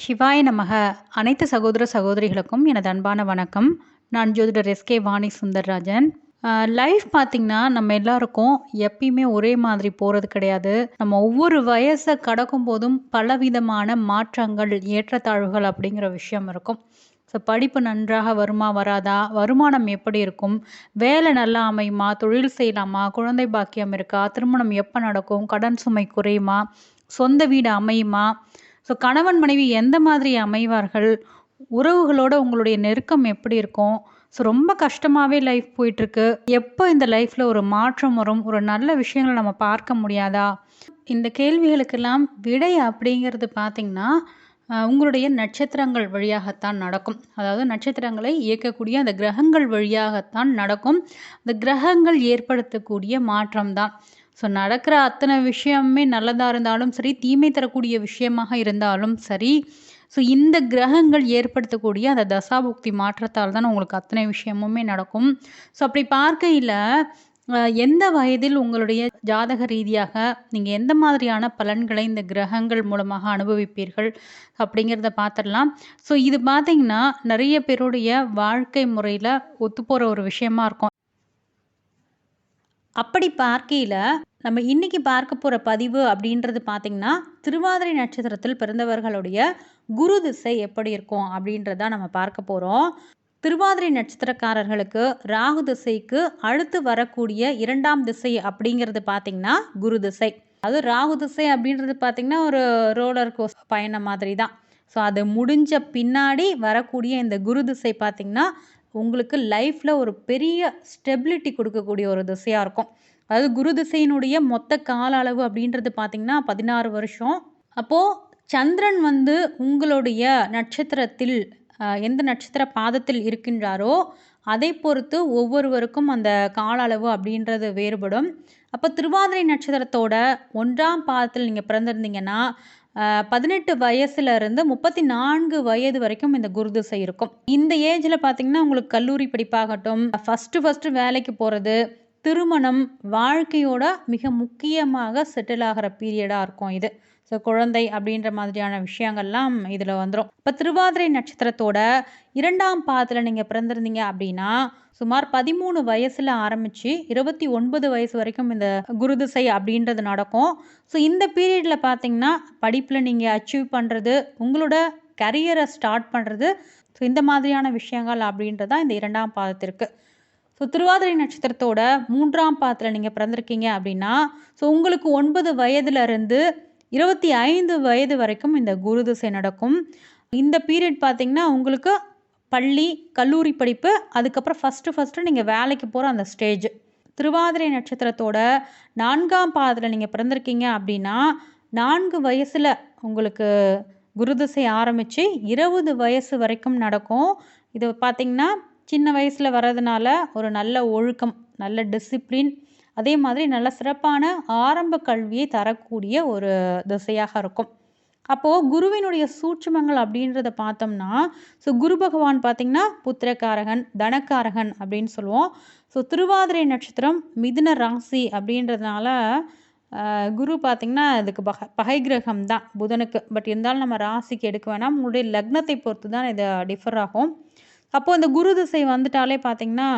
சிவாய நமக. அனைத்து சகோதர சகோதரிகளுக்கும் எனது அன்பான வணக்கம். நான் ஜோதிடர் எஸ்கே வாணி சுந்தர்ராஜன். லைஃப் பார்த்திங்கன்னா நம்ம எல்லாருக்கும் எப்பயுமே ஒரே மாதிரி போகிறது கிடையாது. நம்ம ஒவ்வொரு வயசை கடக்கும் போதும் பலவிதமான மாற்றங்கள், ஏற்றத்தாழ்வுகள் அப்படிங்கிற விஷயம் இருக்கும். ஸோ படிப்பு நன்றாக வருமா வராதா, வருமானம் எப்படி இருக்கும், வேலை நல்லா அமையுமா, தொழில் செய்யலாமா, குழந்தை பாக்கியம் இருக்கா, திருமணம் எப்போ நடக்கும், கடன் சுமை குறையுமா, சொந்த வீடு அமையுமா, ஸோ கணவன் மனைவி எந்த மாதிரி அமைவார்கள், உறவுகளோட உங்களுடைய நெருக்கம் எப்படி இருக்கும், ஸோ ரொம்ப கஷ்டமாகவே லைஃப் போயிட்டுருக்கு, எப்போ இந்த லைஃப்பில் ஒரு மாற்றம் வரும், ஒரு நல்ல விஷயங்களை நம்ம பார்க்க முடியாதா, இந்த கேள்விகளுக்கெல்லாம் விடை அப்படிங்கிறது பார்த்திங்கன்னா உங்களுடைய நட்சத்திரங்கள் வழியாகத்தான் நடக்கும். அதாவது நட்சத்திரங்களை இயக்கக்கூடிய அந்த கிரகங்கள் வழியாகத்தான் நடக்கும். அந்த கிரகங்கள் ஏற்படுத்தக்கூடிய மாற்றம்தான். ஸோ நடக்கிற அத்தனை விஷயமே நல்லதாக இருந்தாலும் சரி, தீமை தரக்கூடிய விஷயமாக இருந்தாலும் சரி, ஸோ இந்த கிரகங்கள் ஏற்படுத்தக்கூடிய அந்த தசாபுக்தி மாற்றத்தால் தான் உங்களுக்கு அத்தனை விஷயமுமே நடக்கும். ஸோ அப்படி பார்க்கையில் எந்த வயதில் உங்களுடைய ஜாதக ரீதியாக நீங்கள் எந்த மாதிரியான பலன்களை இந்த கிரகங்கள் மூலமாக அனுபவிப்பீர்கள் அப்படிங்கிறத பார்த்துடலாம். ஸோ இது பார்த்திங்கன்னா நிறைய பேருடைய வாழ்க்கை முறையில் ஒத்துப்போகிற ஒரு விஷயமா இருக்கும். அப்படி பார்க்கையில் நம்ம இன்றைக்கி பார்க்க போகிற பதிவு அப்படின்றது பார்த்திங்கன்னா திருவாதிரை நட்சத்திரத்தில் பிறந்தவர்களுடைய குரு திசை எப்படி இருக்கும் அப்படின்றத நம்ம பார்க்க போகிறோம். திருவாதிரை நட்சத்திரக்காரர்களுக்கு ராகு திசைக்கு அடுத்து வரக்கூடிய 2ஆம் திசை அப்படிங்கிறது பார்த்திங்கன்னா குரு திசை. அது ராகு திசை அப்படின்றது பார்த்திங்கன்னா ஒரு ரோலர் கோஸ்டர் பயணம் மாதிரி தான். ஸோ அது முடிஞ்ச பின்னாடி வரக்கூடிய இந்த குரு திசை பார்த்திங்கன்னா உங்களுக்கு லைஃப்பில் ஒரு பெரிய ஸ்டெபிலிட்டி கொடுக்கக்கூடிய ஒரு திசையாக இருக்கும். அதாவது குரு திசையினுடைய மொத்த கால அளவு அப்படின்றது பார்த்திங்கன்னா 16 வருஷம். அப்போது சந்திரன் உங்களுடைய நட்சத்திரத்தில் எந்த நட்சத்திர பாதத்தில் இருக்கின்றாரோ அதை பொறுத்து ஒவ்வொருவருக்கும் அந்த கால அளவு அப்படின்றது வேறுபடும். அப்போ திருவாதிரை நட்சத்திரத்தோட 1ஆம் பாதத்தில் நீங்கள் பிறந்திருந்தீங்கன்னா 18 வயசுலேருந்து 34 வயது வரைக்கும் இந்த குரு திசை இருக்கும். இந்த ஏஜில் பார்த்திங்கன்னா உங்களுக்கு கல்லூரி படிப்பாகட்டும், ஃபஸ்ட்டு வேலைக்கு போகிறது, திருமணம், வாழ்க்கையோட மிக முக்கியமாக செட்டில் ஆகிற பீரியடாக இருக்கும் இது. ஸோ குழந்தை அப்படின்ற மாதிரியான விஷயங்கள்லாம் இதில் வந்துடும். இப்போ திருவாதிரை நட்சத்திரத்தோட 2ஆம் பாதத்தில் நீங்கள் பிறந்திருந்தீங்க அப்படின்னா சுமார் 13 வயசில் ஆரம்பித்து 29 வயசு வரைக்கும் இந்த குரு திசை அப்படின்றது நடக்கும். ஸோ இந்த பீரியடில் பார்த்திங்கன்னா படிப்பில் நீங்கள் அச்சீவ் பண்ணுறது, உங்களோட கரியரை ஸ்டார்ட் பண்ணுறது, ஸோ இந்த மாதிரியான விஷயங்கள் அப்படின்றதான் இந்த 2ஆம் பாதத்திற்கு. ஸோ திருவாதிரை நட்சத்திரத்தோட 3ஆம் பாதத்தில் நீங்கள் பிறந்திருக்கீங்க அப்படின்னா ஸோ உங்களுக்கு 9 வயதுலேருந்து 25 வயது வரைக்கும் இந்த குரு திசை நடக்கும். இந்த பீரியட் பார்த்திங்கன்னா உங்களுக்கு பள்ளி, கல்லூரி படிப்பு, அதுக்கப்புறம் ஃபஸ்ட்டு நீங்கள் வேலைக்கு போகிற அந்த ஸ்டேஜ். திருவாதிரை நட்சத்திரத்தோட 4ஆம் பாதத்தில் நீங்கள் பிறந்திருக்கீங்க அப்படின்னா 4 வயசில் உங்களுக்கு குரு திசை ஆரம்பித்து 20 வயசு வரைக்கும் நடக்கும். இது பார்த்திங்கன்னா சின்ன வயசில் வர்றதுனால ஒரு நல்ல ஒழுக்கம், நல்ல டிசிப்ளின், அதே மாதிரி நல்ல சிறப்பான ஆரம்ப கல்வியை தரக்கூடிய ஒரு திசையாக இருக்கும். அப்போது குருவினுடைய சூட்சுமங்கள் அப்படின்றத பார்த்தோம்னா ஸோ குரு பகவான் பார்த்திங்கன்னா புத்திரக்காரகன், தனக்காரகன் அப்படின்னு சொல்லுவோம். ஸோ திருவாதிரை நட்சத்திரம் மிதுன ராசி அப்படின்றதுனால குரு பார்த்திங்கன்னா இதுக்கு பகை கிரகம் தான் புதனுக்கு. பட் இருந்தாலும் நம்ம ராசிக்கு எடுக்க வேணாம், உங்களுடைய லக்னத்தை பொறுத்து தான் இது டிஃபர் ஆகும். அப்போது இந்த குரு திசை வந்துட்டாலே பார்த்திங்கன்னா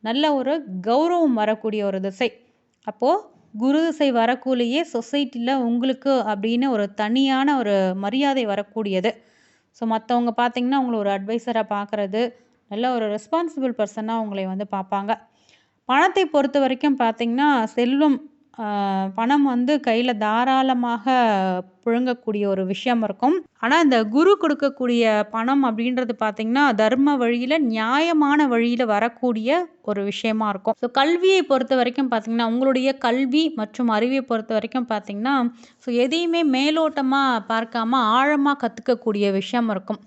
நல்ல ஒரு கௌரவம் வரக்கூடிய ஒரு திசை. அப்போது குரு திசை வரக்குள்ளேயே சொசைட்டியில் உங்களுக்கு அப்படின்னு ஒரு தனியான ஒரு மரியாதை வரக்கூடியது. ஸோ மற்றவங்க பார்த்திங்கன்னா உங்களை ஒரு அட்வைசராக பார்க்குறது, நல்ல ஒரு ரெஸ்பான்சிபிள் பர்சனாக உங்களை பார்ப்பாங்க. பணத்தை பொறுத்த வரைக்கும் பார்த்திங்கன்னா செல்வம், பணம் கையில் தாராளமாக புழங்கக்கூடிய ஒரு விஷயம் இருக்கும். ஆனால் இந்த குரு கொடுக்கக்கூடிய பணம் அப்படின்றது பார்த்திங்கன்னா தர்ம வழியில், நியாயமான வழியில் வரக்கூடிய ஒரு விஷயமா இருக்கும். ஸோ கல்வியை பொறுத்த வரைக்கும் பார்த்திங்கன்னா உங்களுடைய கல்வி மற்றும் அறிவை பொறுத்த வரைக்கும் பார்த்திங்கன்னா ஸோ எதையுமே மேலோட்டமாக பார்க்காம ஆழமாக கற்றுக்கக்கூடிய விஷயம் இருக்கும்.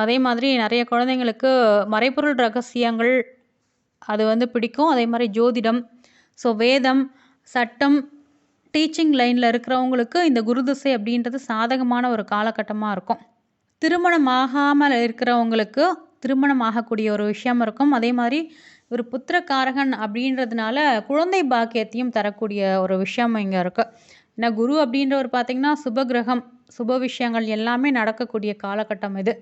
அதே மாதிரி நிறைய குழந்தைங்களுக்கு மறைபொருள் ரகசியங்கள் அது பிடிக்கும். அதே மாதிரி ஜோதிடம், ஸோ வேதம், சட்டம், டீச்சிங் லைனில் இருக்கிறவங்களுக்கு இந்த குரு திசை அப்படின்றது சாதகமான ஒரு காலகட்டமாக இருக்கும். திருமணம் ஆகாமல் இருக்கிறவங்களுக்கு திருமணம் ஆகக்கூடிய ஒரு விஷயம் இருக்கும். அதே மாதிரி ஒரு புத்திரக்காரகன் அப்படின்றதுனால குழந்தை பாக்கியத்தையும் தரக்கூடிய ஒரு விஷயம் இங்கே இருக்குது. ஏன்னா குரு அப்படின்றவர் பார்த்திங்கன்னா சுபகிரகம். சுப விஷயங்கள் எல்லாமே நடக்கக்கூடிய காலகட்டம் இது.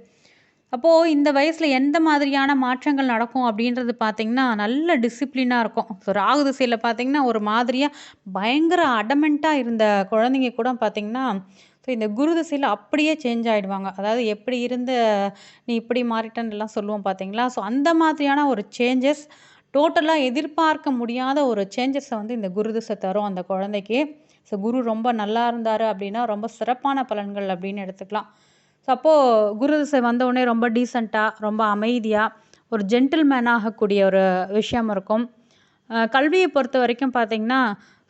அப்போது இந்த வயசில் எந்த மாதிரியான மாற்றங்கள் நடக்கும் அப்படின்றது பார்த்திங்கன்னா, நல்ல டிசிப்ளினாக இருக்கும். ஸோ ராகு திசையில் பார்த்திங்கன்னா, ஒரு மாதிரியாக பயங்கர அடமெண்ட்டாக இருந்த குழந்தைங்க கூட பார்த்திங்கன்னா, ஸோ இந்த குரு திசையில் அப்படியே சேஞ்ச் ஆகிடுவாங்க. அதாவது எப்படி இருந்த நீ இப்படி மாறிட்டன்னுலாம் சொல்லுவோம் பார்த்தீங்களா? ஸோ அந்த மாதிரியான ஒரு சேஞ்சஸ் டோட்டலாக எதிர்பார்க்க முடியாத ஒரு சேஞ்சஸை வந்து இந்த குரு திசை தரும் அந்த குழந்தைக்கு. ஸோ குரு ரொம்ப நல்லா இருந்தார் அப்படின்னா, ரொம்ப சிறப்பான பலன்கள் அப்படின்னு எடுத்துக்கலாம். ஸோ அப்போது குரு திசை வந்தவுடனே ரொம்ப டீசெண்டாக, ரொம்ப அமைதியாக, ஒரு ஜென்டில்மேன் ஆகக்கூடிய ஒரு விஷயம் இருக்கும். கல்வியை பொறுத்த வரைக்கும் பார்த்திங்கன்னா,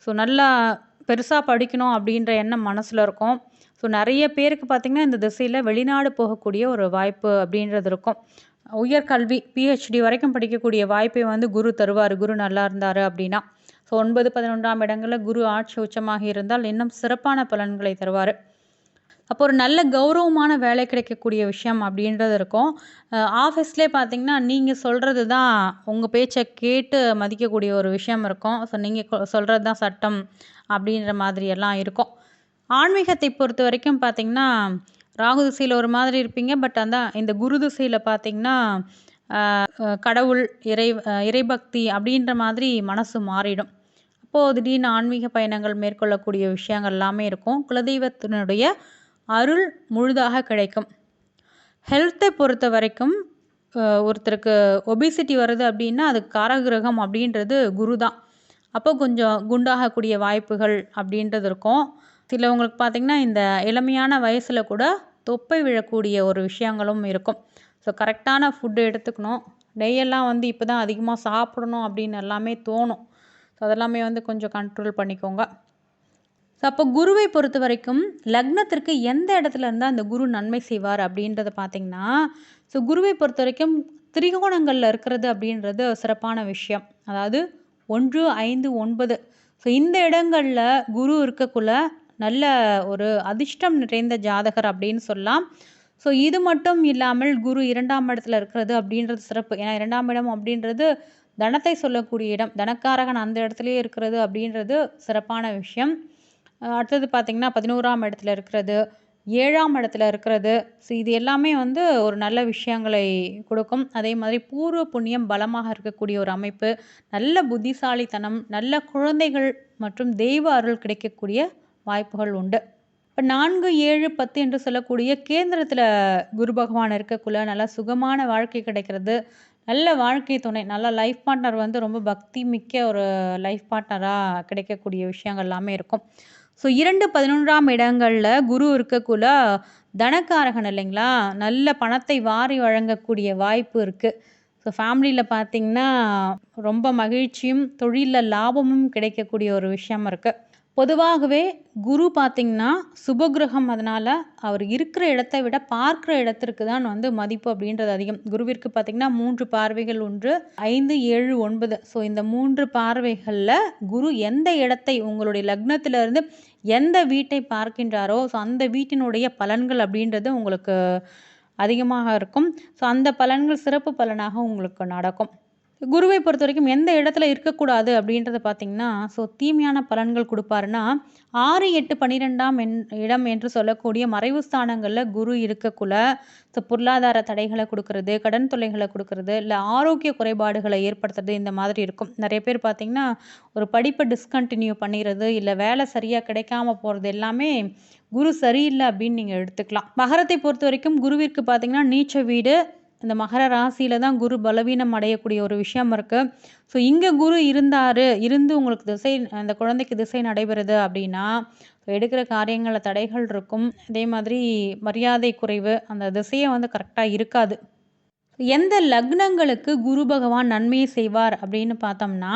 ஸோ நல்லா பெருசாக படிக்கணும் அப்படின்ற எண்ணம் மனசில் இருக்கும். ஸோ நிறைய பேருக்கு பார்த்திங்கன்னா, இந்த திசையில் வெளிநாடு போகக்கூடிய ஒரு வாய்ப்பு அப்படின்றது இருக்கும். உயர்கல்வி பிஹெச்டி வரைக்கும் படிக்கக்கூடிய வாய்ப்பை வந்து குரு தருவார், குரு நல்லா இருந்தார் அப்படின்னா. ஸோ 9, 11ஆம் இடங்களில் குரு ஆட்சி உச்சமாக இருந்தால் இன்னும் சிறப்பான பலன்களை தருவார். அப்போ ஒரு நல்ல கௌரவமான வேலை கிடைக்கக்கூடிய விஷயம் அப்படின்றது இருக்கும். ஆஃபீஸ்லேயே பார்த்திங்கன்னா, நீங்கள் சொல்கிறது தான் உங்கள் பேச்சை கேட்டு மதிக்கக்கூடிய ஒரு விஷயம் இருக்கும். ஸோ நீங்கள் சொல்கிறது தான் சட்டம் அப்படின்ற மாதிரியெல்லாம் இருக்கும். ஆன்மீகத்தை பொறுத்த வரைக்கும் பார்த்திங்கன்னா, ராகு திசையில் ஒரு மாதிரி இருப்பீங்க. பட் இந்த குரு திசையில் பார்த்திங்கன்னா, கடவுள், இறைபக்தி அப்படின்ற மாதிரி மனசு மாறிடும். அப்போது திடீர்னு ஆன்மீக பயணங்கள் மேற்கொள்ளக்கூடிய விஷயங்கள் எல்லாமே இருக்கும். குலதெய்வத்தினுடைய அருள் முழுதாக கிடைக்கும். ஹெல்த்தை பொறுத்த வரைக்கும் ஒருத்தருக்கு ஒபிசிட்டி வருது அப்படின்னா, அதுக்கு காரகிரகம் அப்படின்றது குரு தான். அப்போ கொஞ்சம் குண்டாகக்கூடிய வாய்ப்புகள் அப்படின்றது இருக்கும். சிலவங்களுக்கு பார்த்திங்கன்னா, இந்த இளமையான வயசில் கூட தொப்பை விழக்கூடிய ஒரு விஷயங்களும் இருக்கும். ஸோ கரெக்டான ஃபுட்டு எடுத்துக்கணும். நெய்யெல்லாம் வந்து இப்போ தான் அதிகமாக சாப்பிடணும் அப்படின்னு எல்லாமே தோணும். ஸோ அதெல்லாமே வந்து கொஞ்சம் கண்ட்ரோல் பண்ணிக்கோங்க. ஸோ அப்போ குருவை பொறுத்த வரைக்கும் லக்னத்திற்கு எந்த இடத்துல இருந்தால் அந்த குரு நன்மை செய்வார் அப்படின்றத பார்த்திங்கன்னா, ஸோ குருவை பொறுத்த வரைக்கும் திரிகோணங்களில் இருக்கிறது அப்படின்றது சிறப்பான விஷயம். அதாவது 1, 5, 9 ஸோ இந்த இடங்களில் குரு இருக்கக்குள்ள நல்ல ஒரு அதிர்ஷ்டம் நிறைந்த ஜாதகர் அப்படின்னு சொல்லலாம். ஸோ இது மட்டும் இல்லாமல் குரு 2ஆம் இடத்துல இருக்கிறது அப்படின்றது சிறப்பு. ஏன்னா 2ஆம் இடம் அப்படின்றது தனத்தை சொல்லக்கூடிய இடம். தனக்காரகன் அந்த இடத்துலையே இருக்கிறது அப்படின்றது சிறப்பான விஷயம். அடுத்தது பார்த்திங்கன்னா 11ஆம் இடத்துல இருக்கிறது, 7ஆம் இடத்துல இருக்கிறது. ஸோ இது எல்லாமே வந்து ஒரு நல்ல விஷயங்களை கொடுக்கும். அதே மாதிரி பூர்வ புண்ணியம் பலமாக இருக்கக்கூடிய ஒரு அமைப்பு, நல்ல புத்திசாலித்தனம், நல்ல குழந்தைகள் மற்றும் தெய்வ அருள் கிடைக்கக்கூடிய வாய்ப்புகள் உண்டு. இப்போ 4, 7, 10 என்று சொல்லக்கூடிய கேந்திரத்தில் குரு பகவான் இருக்கக்குள்ள நல்ல சுகமான வாழ்க்கை கிடைக்கிறது, நல்ல வாழ்க்கை துணை, நல்ல லைஃப் பார்ட்னர் வந்து ரொம்ப பக்தி மிக்க ஒரு லைஃப் பார்ட்னராக கிடைக்கக்கூடிய விஷயங்கள் எல்லாமே இருக்கும். ஸோ 2, 11ஆம் இடங்களில் குரு இருக்கக்குள்ள தனக்காரகன் இல்லைங்களா, நல்ல பணத்தை வாரி வழங்கக்கூடிய வாய்ப்பு இருக்குது. ஸோ ஃபேமிலியில் பார்த்திங்கன்னா, ரொம்ப மகிழ்ச்சியும் தொழிலில் லாபமும் கிடைக்கக்கூடிய ஒரு விஷயம் இருக்குது. பொதுவாகவே குரு பார்த்திங்கன்னா சுபகிரகம். அதனால் அவர் இருக்கிற இடத்தை விட பார்க்குற இடத்திற்கு தான் வந்து மதிப்பு அப்படின்றது அதிகம். குருவிற்கு பார்த்திங்கன்னா 3 பார்வைகள் உண்டு, 5, 7, 9. ஸோ இந்த 3 பார்வைகளில் குரு எந்த இடத்தை உங்களுடைய லக்னத்திலிருந்து எந்த வீட்டை பார்க்கின்றாரோ, ஸோ அந்த வீட்டினுடைய பலன்கள் அப்படின்றது உங்களுக்கு அதிகமாக இருக்கும். ஸோ அந்த பலன்கள் சிறப்பு பலனாக உங்களுக்கு நடக்கும். குருவை பொறுத்த வரைக்கும் எந்த இடத்துல இருக்கக்கூடாது அப்படின்றத பார்த்திங்கன்னா, ஸோ தீமையான பலன்கள் கொடுப்பாருன்னா 6, 8, 12ஆம் இடம் என்று சொல்லக்கூடிய மறைவு ஸ்தானங்களில் குரு இருக்கக்குள்ள ஸோ பொருளாதார தடைகளை கொடுக்கறது, கடன் தொல்லைகளை கொடுக்கறது, இல்லை ஆரோக்கிய குறைபாடுகளை ஏற்படுத்துறது இந்த மாதிரி இருக்கும். நிறைய பேர் பார்த்திங்கன்னா, ஒரு படிப்பை டிஸ்கண்டினியூ பண்ணிடுறது, இல்லை வேலை சரியாக கிடைக்காம போகிறது எல்லாமே குரு சரியில்லை அப்படின்னு நீங்கள் எடுத்துக்கலாம். மகரத்தை பொறுத்த வரைக்கும் குருவிற்கு பார்த்திங்கன்னா நீச்ச வீடு, இந்த மகர ராசியில் தான் குரு பலவீனம் அடையக்கூடிய ஒரு விஷயம் இருக்குது. ஸோ இங்கே குரு இருந்து உங்களுக்கு அந்த குழந்தைக்கு திசை நடைபெறுது அப்படின்னா, எடுக்கிற காரியங்களில் தடைகள் இருக்கும். அதே மாதிரி மரியாதை குறைவு, அந்த திசையை வந்து கரெக்டாக இருக்காது. எந்த லக்னங்களுக்கு குரு பகவான் நன்மையை செய்வார் அப்படின்னு பார்த்தோம்னா,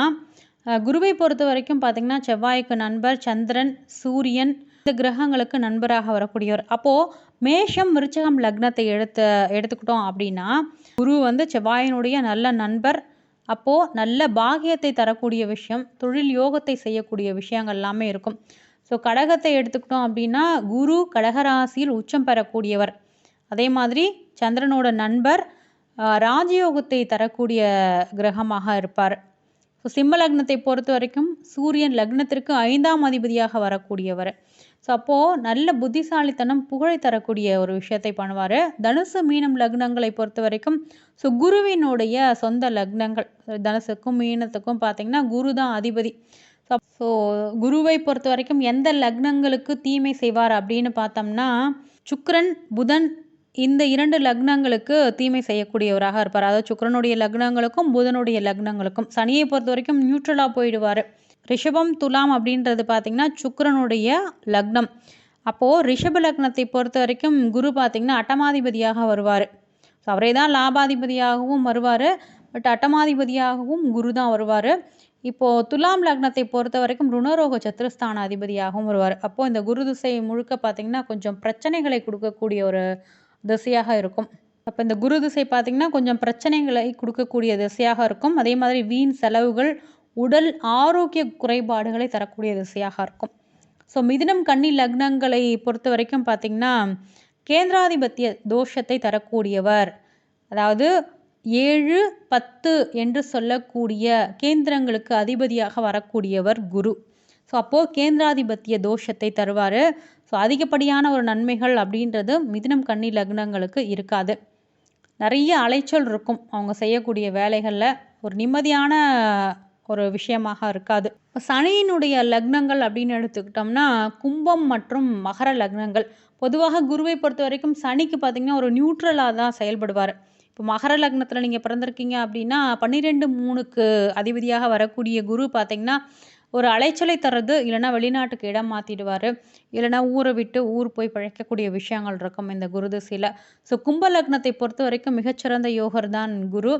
குருவை பொறுத்த வரைக்கும் பார்த்திங்கன்னா செவ்வாய்க்கு நண்பர், சந்திரன், சூரியன் இந்த கிரகங்களுக்கு நண்பராக வரக்கூடியவர். அப்போது மேஷம், விருச்சகம் லக்னத்தை எடுத்துக்கிட்டோம் அப்படின்னா, குரு வந்து செவ்வாயினுடைய நல்ல நண்பர். அப்போது நல்ல பாகியத்தை தரக்கூடிய விஷயம், தொழில் யோகத்தை செய்யக்கூடிய விஷயங்கள் எல்லாமே இருக்கும். ஸோ கடகத்தை எடுத்துக்கிட்டோம் அப்படின்னா, குரு கடகராசியில் உச்சம் பெறக்கூடியவர். அதே மாதிரி சந்திரனோட நண்பர், ராஜயோகத்தை தரக்கூடிய கிரகமாக இருப்பார். ஸோ சிம்ம லக்னத்தை பொறுத்த வரைக்கும் சூரியன் லக்னத்திற்கு 5ஆம் அதிபதியாக வரக்கூடியவர். ஸோ அப்போது நல்ல புத்திசாலித்தனம் புகழை தரக்கூடிய ஒரு விஷயத்தை பண்ணுவார். தனுசு மீனம் லக்னங்களை பொறுத்த வரைக்கும் ஸோ குருவினுடைய சொந்த லக்னங்கள் தனுசுக்கும் மீனத்துக்கும் பார்த்திங்கன்னா குரு தான் அதிபதி. ஸோ குருவை பொறுத்த வரைக்கும் எந்த லக்னங்களுக்கு தீமை செய்வார் அப்படின்னு பார்த்தோம்னா சுக்கிரன் புதன் இந்த 2 லக்னங்களுக்கு தீமை செய்யக்கூடியவராக இருப்பார். அதாவது சுக்கிரனுடைய லக்னங்களுக்கும் புதனுடைய லக்னங்களுக்கும். சனியை பொறுத்த வரைக்கும் நியூட்ரலாக போயிடுவார். ரிஷபம் துலாம் அப்படின்றது பார்த்திங்கன்னா சுக்கிரனுடைய லக்னம். அப்போது ரிஷப லக்னத்தை பொறுத்த வரைக்கும் குரு பார்த்திங்கன்னா அட்டமாதிபதியாக வருவார். ஸோ அவரே தான் லாபாதிபதியாகவும் வருவார். பட் அட்டமாதிபதியாகவும் குரு தான் வருவார். இப்போது துலாம் லக்னத்தை பொறுத்த வரைக்கும் ருணரோக சத்துருஸ்தான அதிபதியாகவும் வருவார். அப்போது இந்த குரு திசை முழுக்க பார்த்திங்கன்னா கொஞ்சம் பிரச்சனைகளை கொடுக்கக்கூடிய ஒரு திசையாக இருக்கும். அப்போ இந்த குரு திசை பார்த்திங்கன்னா கொஞ்சம் பிரச்சனைகளை கொடுக்கக்கூடிய திசையாக இருக்கும். அதே மாதிரி வீண் செலவுகள், உடல் ஆரோக்கிய குறைபாடுகளை தரக்கூடிய திசையாக இருக்கும். ஸோ மிதுனம் கன்னி லக்னங்களை பொறுத்த வரைக்கும் பார்த்திங்கன்னா கேந்திராதிபத்திய தோஷத்தை தரக்கூடியவர். அதாவது 7, 10 என்று சொல்லக்கூடிய கேந்திரங்களுக்கு அதிபதியாக வரக்கூடியவர் குரு. ஸோ அப்போது கேந்திராதிபத்திய தோஷத்தை தருவார். ஸோ அதிகப்படியான ஒரு நன்மைகள் அப்படின்றது மிதுனம் கன்னி லக்னங்களுக்கு இருக்காது. நிறைய அலைச்சல் இருக்கும் அவங்க செய்யக்கூடிய வேலைகளில். ஒரு நிம்மதியான ஒரு விஷயமாக இருக்காது. இப்போ சனியினுடைய லக்னங்கள் அப்படின்னு எடுத்துக்கிட்டோம்னா கும்பம் மற்றும் மகர லக்னங்கள். பொதுவாக குருவை பொறுத்த வரைக்கும் சனிக்கு பார்த்திங்கன்னா ஒரு நியூட்ரலாக தான் செயல்படுவார். இப்போ மகர லக்னத்தில் நீங்கள் பிறந்திருக்கீங்க அப்படின்னா 12/3க்கு அதிபதியாக வரக்கூடிய குரு பார்த்திங்கன்னா ஒரு அலைச்சலை தர்றது, இல்லைனா வெளிநாட்டுக்கு இடம் மாற்றிடுவார், இல்லைனா ஊரை விட்டு ஊர் போய் பிழைக்கக்கூடிய விஷயங்கள் இருக்கும் இந்த குரு திசையில். ஸோ கும்ப லக்னத்தை பொறுத்த வரைக்கும் மிகச்சிறந்த யோகர் தான் குரு.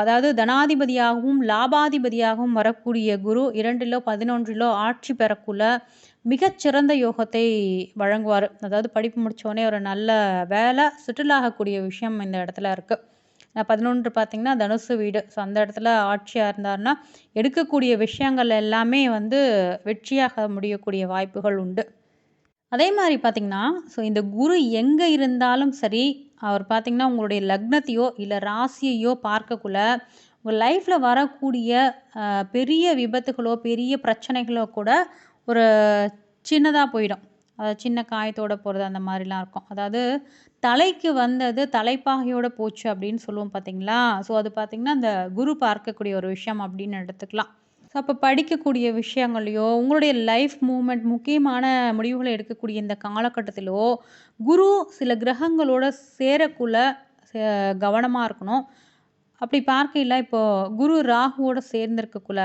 அதாவது தனாதிபதியாகவும் லாபாதிபதியாகவும் வரக்கூடிய குரு 2லோ 11லோ ஆட்சி பெறக்குள்ள மிகச்சிறந்த யோகத்தை வழங்குவார். அதாவது படிப்பு முடித்தோடனே ஒரு நல்ல வேலை செட்டில் ஆகக்கூடிய விஷயம் இந்த இடத்துல இருக்குது. 11 பார்த்திங்கன்னா தனுசு வீடு. ஸோ அந்த இடத்துல ஆட்சியாக இருந்தார்னா எடுக்கக்கூடிய விஷயங்கள் எல்லாமே வெற்றியாக முடியக்கூடிய வாய்ப்புகள் உண்டு. அதே மாதிரி பார்த்திங்கன்னா ஸோ இந்த குரு எங்கே இருந்தாலும் சரி, அவர் பார்த்திங்கன்னா உங்களுடைய லக்னத்தையோ இல்லை ராசியையோ பார்க்கக்குள்ள உங்கள் லைஃப்பில் வரக்கூடிய பெரிய விபத்துகளோ பெரிய பிரச்சனைகளோ கூட ஒரு சின்னதாக போயிடும். அதாவது சின்ன காயத்தோடு போகிறது அந்த மாதிரிலாம் இருக்கும். அதாவது தலைக்கு வந்தது தலைப்பாகையோடு போச்சு அப்படின்னு சொல்லுவோம் பார்த்திங்களா. ஸோ அது பார்த்திங்கன்னா இந்த குரு பார்க்கக்கூடிய ஒரு விஷயம் அப்படின்னு எடுத்துக்கலாம். ஸோ அப்போ படிக்கக்கூடிய விஷயங்களையோ உங்களுடைய லைஃப் மூமெண்ட் முக்கியமான முடிவுகளை எடுக்கக்கூடிய இந்த காலகட்டத்திலோ குரு சில கிரகங்களோட சேரக்குள்ள கவனமாக இருக்கணும். அப்படி பார்க்கையில் இப்போது குரு ராகுவோடு சேர்ந்திருக்கக்குள்ள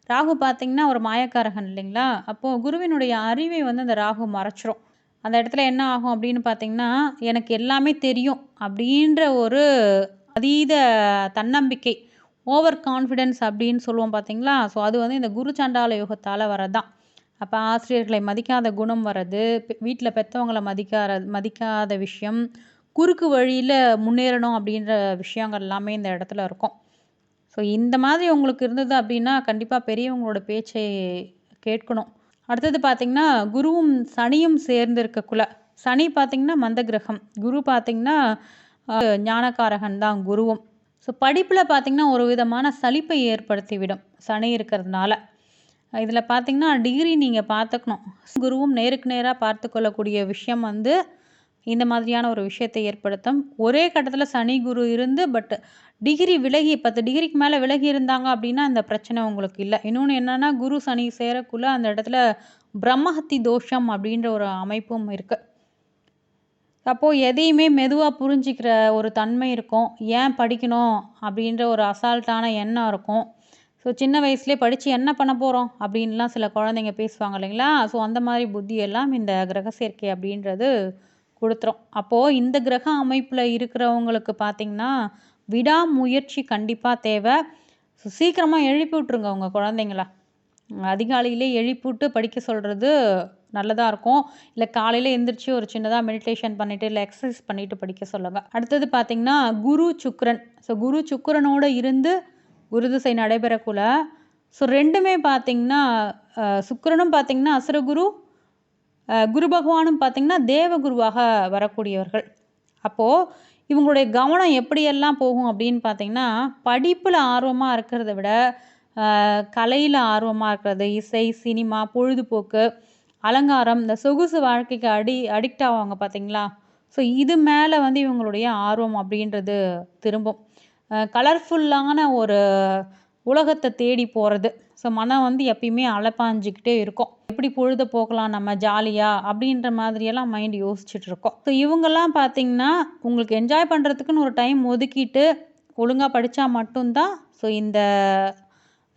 ராகு பார்த்திங்கன்னா ஒரு மாயக்காரகன் இல்லைங்களா. அப்போது குருவினுடைய அறிவை அந்த ராகு மறைச்சிரும். அந்த இடத்துல என்ன ஆகும் அப்படின்னு பார்த்திங்கன்னா எனக்கு எல்லாமே தெரியும் அப்படின்ற ஒரு அதீத தன்னம்பிக்கை, ஓவர் கான்ஃபிடென்ஸ் அப்படின்னு சொல்லுவோம் பார்த்திங்களா. ஸோ அது இந்த குரு சண்டால யோகத்தால் வரதான். அப்போ ஆசிரியர்களை மதிக்காத குணம் வர்றது, வீட்டில் பெற்றவங்களை மதிக்காத விஷயம், குறுக்கு வழியில் முன்னேறணும் அப்படின்ற விஷயங்கள் எல்லாமே இந்த இடத்துல இருக்கும். ஸோ இந்த மாதிரி உங்களுக்கு இருந்தது அப்படின்னா கண்டிப்பாக பெரியவங்களோட பேச்சை கேட்கணும். அடுத்தது பார்த்திங்கன்னா குருவும் சனியும் சேர்ந்து இருக்கக்குள்ள, சனி பார்த்திங்கன்னா மந்த கிரகம், குரு பார்த்திங்கன்னா ஞானக்காரகன் தான் குருவும். ஸோ படிப்பில் பார்த்திங்கன்னா ஒரு விதமான சலிப்பை ஏற்படுத்திவிடும் சனி இருக்கிறதுனால. இதில் பார்த்திங்கன்னா டிகிரி நீங்கள் பார்த்துக்கணும். குருவும் நேருக்கு நேராக பார்த்து கொள்ளக்கூடிய விஷயம் இந்த மாதிரியான ஒரு விஷயத்தை ஏற்படுத்தும். ஒரே கட்டத்தில் சனி குரு இருந்து பட் டிகிரி விலகி 10 டிகிரிக்கு மேலே விலகி இருந்தாங்க அப்படின்னா அந்த பிரச்சனை உங்களுக்கு இல்லை. இன்னொன்று என்னென்னா குரு சனி சேரக்குள்ளே அந்த இடத்துல பிரம்மஹத்தி தோஷம் அப்படின்ற ஒரு அமைப்பும் இருக்குது. அப்போது எதையுமே மெதுவாக புரிஞ்சிக்கிற ஒரு தன்மை இருக்கும். ஏன் படிக்கணும் அப்படின்ற ஒரு அசால்ட்டான எண்ணம் இருக்கும். ஸோ சின்ன வயசுலேயே படித்து என்ன பண்ண போகிறோம் அப்படின்லாம் சில குழந்தைங்க பேசுவாங்க இல்லைங்களா. ஸோ அந்த மாதிரி புத்தியெல்லாம் இந்த கிரக சேர்க்கை அப்படின்றது கொடுத்துரும். அப்போது இந்த கிரக அமைப்பில் இருக்கிறவங்களுக்கு பார்த்திங்கன்னா விடாமுயற்சி கண்டிப்பாக தேவை. ஸோ சீக்கிரமாக எழுப்பி விட்ருங்க உங்கள் குழந்தைங்கள. அதிகாலையிலே எழுப்பிவிட்டு படிக்க சொல்கிறது நல்லதாக இருக்கும். இல்லை காலையில் எழுந்திரிச்சு ஒரு சின்னதாக மெடிடேஷன் பண்ணிவிட்டு இல்லை எக்ஸசைஸ் பண்ணிவிட்டு படிக்க சொல்லுங்கள். அடுத்தது பார்த்திங்கன்னா குரு சுக்கிரன். ஸோ குரு சுக்கிரனோடு இருந்து குரு திசை நடைபெறக்குள்ள ஸோ ரெண்டுமே பார்த்திங்கன்னா சுக்கிரனும் பார்த்திங்கன்னா அசுரகுரு, குரு பகவானும் பார்த்திங்கன்னா தேவகுருவாக வரக்கூடியவர்கள். அப்போது இவங்களுடைய கவனம் எப்படியெல்லாம் போகும் அப்படின்னு பார்த்திங்கன்னா படிப்பில் ஆர்வமாக இருக்கிறத விட கலையில் ஆர்வமாக இருக்கிறது, இசை, சினிமா, பொழுதுபோக்கு அலங்காரம், இந்த சொகுசு வாழ்க்கைக்கு அடிக்ட் ஆவாங்க பார்த்தீங்களா? ஸோ இது மேலே வந்து இவங்களுடைய ஆர்வம் அப்படின்றது திரும்பும். கலர்ஃபுல்லான ஒரு உலகத்தை தேடி போகிறது. ஸோ மனம் வந்து எப்பயுமே அலைப்பாஞ்சிக்கிட்டே இருக்கும். எப்படி பொழுத போக்கலாம் நம்ம ஜாலியாக அப்படின்ற மாதிரியெல்லாம் மைண்ட் யோசிச்சுட்டு இருக்கோம். ஸோ இவங்கெல்லாம் பார்த்தீங்கன்னா உங்களுக்கு என்ஜாய் பண்ணுறதுக்குன்னு ஒரு டைம் ஒதுக்கிட்டு ஒழுங்காக படித்தா மட்டும்தான் ஸோ இந்த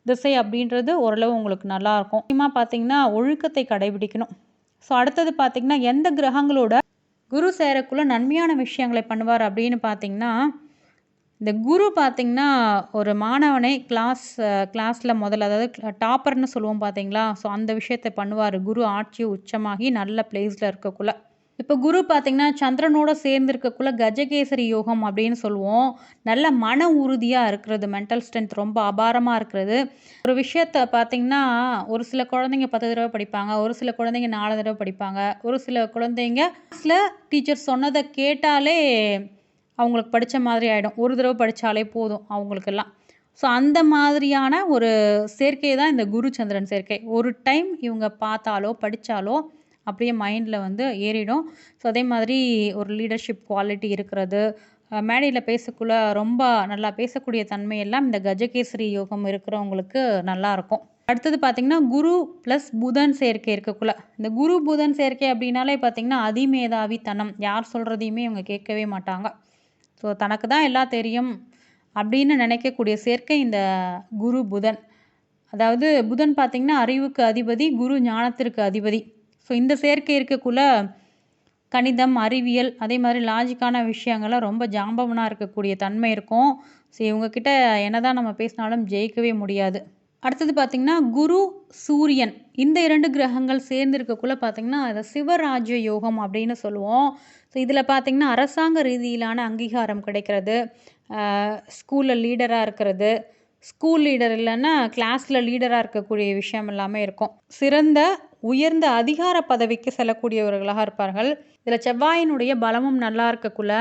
திசை அப்படின்றது ஓரளவு உங்களுக்கு நல்லாயிருக்கும். முக்கியமாக பார்த்தீங்கன்னா ஒழுக்கத்தை கடைபிடிக்கணும். ஸோ அடுத்தது பார்த்தீங்கன்னா எந்த கிரகங்களோட குரு சேரக்குள்ள நன்மையான விஷயங்களை பண்ணுவார் அப்படின்னு பார்த்தீங்கன்னா, இந்த குரு பார்த்தீங்கன்னா ஒரு மாணவனை கிளாஸில் முதல்ல அதாவது டாப்பர்னு சொல்லுவோம் பார்த்தீங்களா? ஸோ அந்த விஷயத்தை பண்ணுவார். குரு ஆட்சி உச்சமாகி நல்ல பிளேஸில் இருக்கக்குள்ள. இப்போ குரு பார்த்தீங்கன்னா சந்திரனோட சேர்ந்து இருக்கக்குள்ள கஜகேசரி யோகம் அப்படின்னு சொல்லுவோம். நல்ல மன உறுதியாக இருக்கிறது, மென்டல் ஸ்ட்ரென்த் ரொம்ப அபாரமாக இருக்கிறது. ஒரு விஷயத்த பார்த்தீங்கன்னா ஒரு சில குழந்தைங்க 10 தடவை படிப்பாங்க, ஒரு சில குழந்தைங்க 4 தடவை படிப்பாங்க, ஒரு சில குழந்தைங்க கிளாஸில் டீச்சர் சொன்னதை கேட்டாலே அவங்களுக்கு படித்த மாதிரி ஆகிடும். ஒரு தடவை படித்தாலே போதும் அவங்களுக்கெல்லாம். ஸோ அந்த மாதிரியான ஒரு சேர்க்கை தான் இந்த குரு சந்திரன் சேர்க்கை. ஒரு டைம் இவங்க பார்த்தாலோ படித்தாலோ அப்படியே மைண்டில் வந்து ஏறிடும். ஸோ அதே மாதிரி ஒரு லீடர்ஷிப் குவாலிட்டி இருக்கிறது, மேடையில் பேசக்குள்ள ரொம்ப நல்லா பேசக்கூடிய தன்மையெல்லாம் இந்த கஜகேசரி யோகம் இருக்கிறவங்களுக்கு நல்லாயிருக்கும். அடுத்தது பார்த்திங்கன்னா குரு ப்ளஸ் புதன் சேர்க்கை இருக்கக்குள்ள. இந்த குரு புதன் சேர்க்கை அப்படின்னாலே பார்த்திங்கன்னா அதிமேதாவித்தனம், யார் சொல்கிறதையுமே இவங்க கேட்கவே மாட்டாங்க. ஸோ தனக்கு தான் எல்லாம் தெரியும் அப்படின்னு நினைக்கக்கூடிய சேர்க்கை இந்த குரு புதன். அதாவது புதன் பார்த்திங்கன்னா அறிவுக்கு அதிபதி, குரு ஞானத்திற்கு அதிபதி. ஸோ இந்த சேர்க்கை இருக்கக்குள்ள கணிதம், அறிவியல், அதே மாதிரி லாஜிக்கான விஷயங்கள்லாம் ரொம்ப ஜாம்பவனாக இருக்கக்கூடிய தன்மை இருக்கும். ஸோ இவங்கக்கிட்ட என்ன தான் நம்ம பேசினாலும் ஜெயிக்கவே முடியாது. அடுத்தது பார்த்திங்கன்னா குரு சூரியன் இந்த 2 கிரகங்கள் சேர்ந்து இருக்கக்குள்ள பார்த்திங்கன்னா அதை சிவராஜ்ய யோகம் அப்படின்னு சொல்லுவோம். ஸோ இதில் பார்த்திங்கன்னா அரசாங்க ரீதியிலான அங்கீகாரம் கிடைக்கிறது, ஸ்கூலில் லீடராக இருக்கிறது, ஸ்கூல் லீடர் இல்லைன்னா கிளாஸில் லீடராக இருக்கக்கூடிய விஷயம் எல்லாமே இருக்கும். சிறந்த உயர்ந்த அதிகார பதவிக்கு செல்லக்கூடியவர்களாக இருப்பார்கள். இதில் செவ்வாயினுடைய பலமும் நல்லா இருக்கக்குள்ள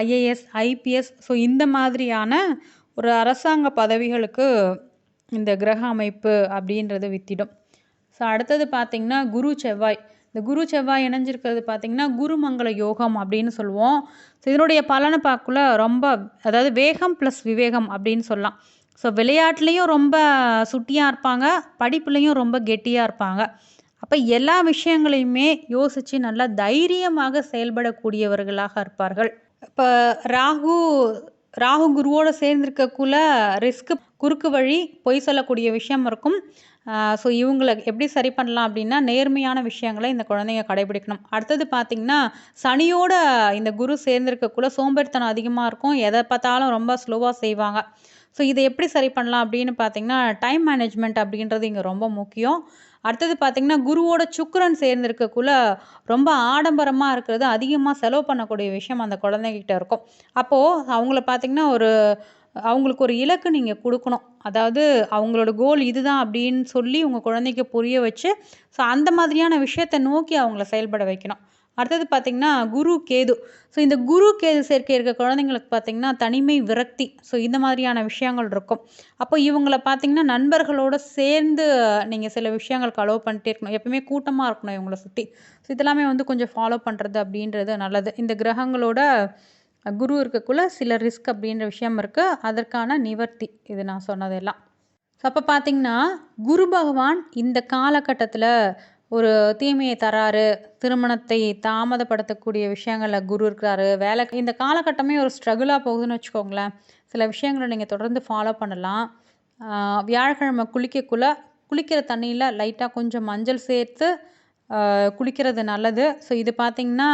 ஐஏஎஸ், ஐபிஎஸ் ஸோ இந்த மாதிரியான ஒரு அரசாங்க பதவிகளுக்கு இந்த கிரக அமைப்பு அப்படின்றது வித்திடும். ஸோ அடுத்தது பார்த்திங்கன்னா குரு செவ்வாய். இந்த குரு செவ்வாய் இணைஞ்சிருக்கிறது பார்த்திங்கன்னா குருமங்கள யோகம் அப்படின்னு சொல்லுவோம். ஸோ இதனுடைய பலனை பார்க்கக்குள்ள ரொம்ப அதாவது வேகம் ப்ளஸ் விவேகம் அப்படின்னு சொல்லலாம். ஸோ விளையாட்டுலேயும் ரொம்ப சுட்டியாக இருப்பாங்க, படிப்புலேயும் ரொம்ப கெட்டியாக இருப்பாங்க. அப்போ எல்லா விஷயங்களையுமே யோசித்து நல்லா தைரியமாக செயல்படக்கூடியவர்களாக இருப்பார்கள். இப்போ ராகு குருவோடு சேர்ந்துருக்கக்குள்ள ரிஸ்க்கு, குறுக்கு வழி, பொய் சொல்லக்கூடிய விஷயம் இருக்கும். ஸோ இவங்களை எப்படி சரி பண்ணலாம் அப்படின்னா நேர்மையான விஷயங்களை இந்த குழந்தைங்க கடைபிடிக்கணும். அடுத்தது பார்த்திங்கன்னா சனியோட இந்த குரு சேர்ந்துருக்கக்குள்ள சோம்பேறித்தனம் அதிகமாக இருக்கும், எதை பார்த்தாலும் ரொம்ப ஸ்லோவாக செய்வாங்க. ஸோ இதை எப்படி சரி பண்ணலாம் அப்படின்னு பார்த்திங்கன்னா டைம் மேனேஜ்மெண்ட் அப்படின்றது இங்கே ரொம்ப முக்கியம். அடுத்தது பார்த்திங்கன்னா குருவோட சுக்கிரன் சேர்ந்துருக்கக்குள்ள ரொம்ப ஆடம்பரமாக இருக்கிறது, அதிகமாக செலவு பண்ணக்கூடிய விஷயம் அந்த குழந்தைகிட்ட இருக்கும். அப்போது அவங்கள பார்த்திங்கன்னா அவங்களுக்கு ஒரு இலக்கு நீங்கள் கொடுக்கணும். அதாவது அவங்களோட கோல் இதுதான் அப்படின்னு சொல்லி உங்கள் குழந்தைக்கு புரிய வச்சு ஸோ அந்த மாதிரியான விஷயத்தை நோக்கி அவங்கள செயல்பட வைக்கணும். அடுத்தது பார்த்திங்கன்னா குரு கேது. ஸோ இந்த குரு கேது சேர்க்கை இருக்க குழந்தைங்களுக்கு பார்த்திங்கன்னா தனிமை, விரக்தி ஸோ இந்த மாதிரியான விஷயங்கள் இருக்கும். அப்போ இவங்கள பார்த்திங்கன்னா நண்பர்களோடு சேர்ந்து நீங்கள் சில விஷயங்களுக்கு அலோவ் பண்ணிட்டே இருக்கணும். எப்பவுமே கூட்டமாக இருக்கணும் இவங்கள சுற்றி. ஸோ இதெல்லாமே வந்து கொஞ்சம் ஃபாலோ பண்ணுறது அப்படின்றது நல்லது. இந்த கிரகங்களோட குரு இருக்கக்குள்ள சில ரிஸ்க் அப்படின்ற விஷயம் இருக்குது, அதற்கான நிவர்த்தி இது நான் சொன்னதெல்லாம். ஸோ அப்போ பார்த்திங்கன்னா குரு பகவான் இந்த காலகட்டத்தில் ஒரு தீமையை தராரு, திருமணத்தை தாமதப்படுத்தக்கூடிய விஷயங்களில் குரு இருக்கிறாரு, இந்த காலகட்டமே ஒரு ஸ்ட்ரகிளாக போகுதுன்னு வச்சுக்கோங்களேன். சில விஷயங்களை நீங்கள் தொடர்ந்து ஃபாலோ பண்ணலாம். வியாழக்கிழமை குளிக்கிற தண்ணியில் லைட்டாக கொஞ்சம் மஞ்சள் சேர்த்து குளிக்கிறது நல்லது. ஸோ இது பார்த்திங்கன்னா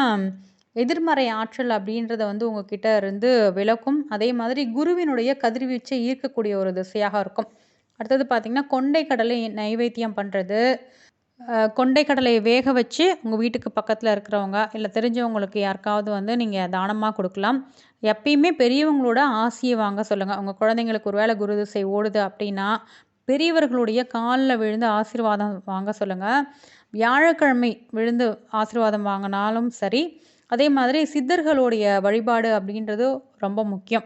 எதிர்மறை ஆற்றல் அப்படின்றத வந்து உங்ககிட்ட இருந்து விலக்கும். அதே மாதிரி குருவினுடைய கதிர்வீச்சை ஈர்க்கக்கூடிய ஒரு திசையாக இருக்கும். அடுத்தது பார்த்திங்கன்னா கொண்டை கடலை நைவேத்தியம் பண்ணுறது, கொண்டை கடலையை வேக வச்சு உங்கள் வீட்டுக்கு பக்கத்தில் இருக்கிறவங்க இல்லை தெரிஞ்சவங்களுக்கு யாருக்காவது வந்து நீங்கள் தானமாக கொடுக்கலாம். எப்பயுமே பெரியவங்களோட ஆசையை வாங்க சொல்லுங்கள். உங்கள் குழந்தைங்களுக்கு ஒரு வேளை குரு திசை ஓடுது அப்படின்னா பெரியவர்களுடைய காலில் விழுந்து ஆசீர்வாதம் வாங்க சொல்லுங்கள். வியாழக்கிழமை விழுந்து ஆசீர்வாதம் வாங்கினாலும் சரி. அதே மாதிரி சித்தர்களுடைய வழிபாடு அப்படின்றது ரொம்ப முக்கியம்.